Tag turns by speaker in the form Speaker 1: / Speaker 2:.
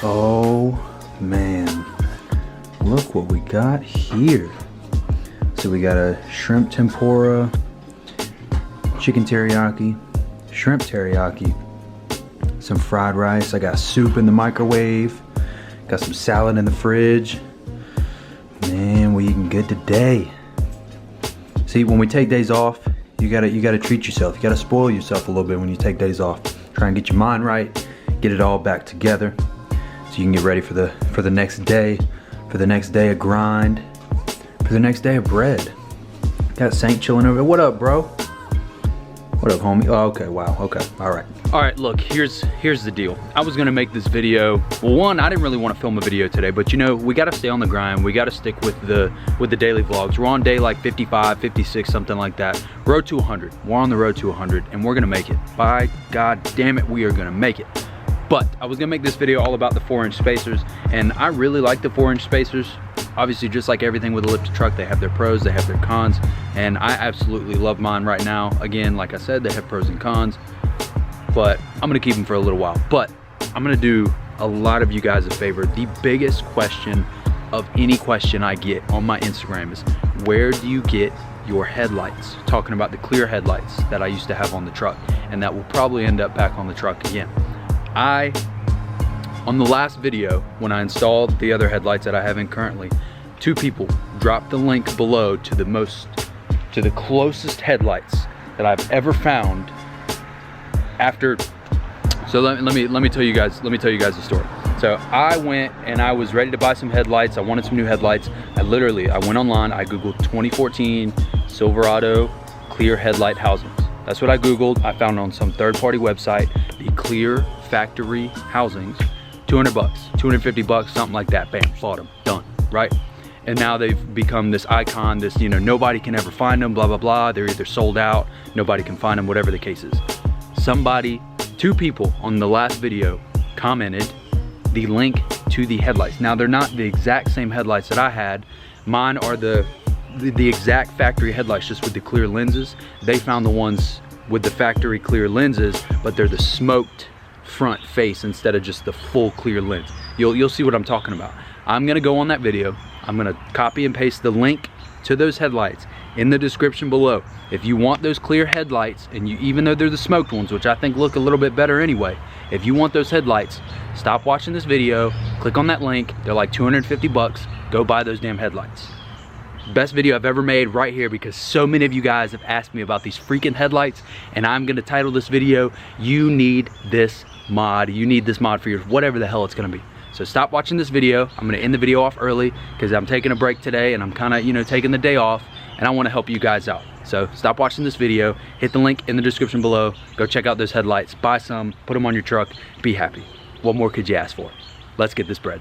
Speaker 1: Oh man, look what we got here. So we got a shrimp tempura, chicken teriyaki, shrimp teriyaki, some fried rice. I got soup in the microwave, got some salad in the fridge. Man, we eating good today. See, when we take days off, you gotta treat yourself. You gotta spoil yourself a little bit when you take days off. Try and get your mind right, get it all back together, so you can get ready for the next day, for the next day of grind, for the next day of bread. Got Saint chilling over there. What up, bro? What up, homie? Oh, okay, wow, okay, all right.
Speaker 2: All right, look, here's the deal. I was gonna make this video. Well, one, I didn't really want to film a video today, but you know, we gotta stay on the grind. We gotta stick with the daily vlogs. We're on day like 55, 56, something like that. Road to 100. We're on the road to 100, and we're gonna make it. By God damn it, we are gonna make it. But I was gonna make this video all about the 4-inch spacers, and I really like the 4-inch spacers. Obviously, just like everything with a lifted truck, they have their pros, they have their cons, and I absolutely love mine right now. Again, like I said, they have pros and cons, but I'm gonna keep them for a little while. But I'm gonna do a lot of you guys a favor. The biggest question of any question I get on my Instagram is, where do you get your headlights? Talking about the clear headlights that I used to have on the truck, and that will probably end up back on the truck again. On the last video, when I installed the other headlights that I have in currently, 2 people dropped the link below to the closest headlights that I've ever found after. So let me tell you guys the story. So I went and I was ready to buy some headlights. I wanted some new headlights. I went online, I Googled 2014 Silverado clear headlight housings. That's what I Googled. I found on some third-party website, the clear factory housings, 200 bucks, 250 bucks, something like that. Bam, bought them, done, right? And now they've become this icon, this, you know, nobody can ever find them, blah, blah, blah. They're either sold out, nobody can find them, whatever the case is. 2 people on the last video commented the link to the headlights. Now, they're not the exact same headlights that I had. Mine are the exact factory headlights, just with the clear lenses. They found the ones with the factory clear lenses, but they're the smoked front face instead of just the full clear lens. You'll see what I'm talking about. I'm gonna go on that video. I'm gonna copy and paste the link to those headlights in the description below. If you want those clear headlights, and even though they're the smoked ones, which I think look a little bit better anyway, if you want those headlights, stop watching this video, click on that link. They're like 250 bucks. Go buy those damn headlights. Best video I've ever made right here, because so many of you guys have asked me about these freaking headlights, and I'm gonna title this video, "You Need This Mod." You need this mod for your whatever the hell it's gonna be. So stop watching this video. I'm gonna end the video off early because I'm taking a break today, and I'm kinda, you know, taking the day off, and I wanna help you guys out. So stop watching this video, hit the link in the description below, go check out those headlights, buy some, put them on your truck, be happy. What more could you ask for? Let's get this bread.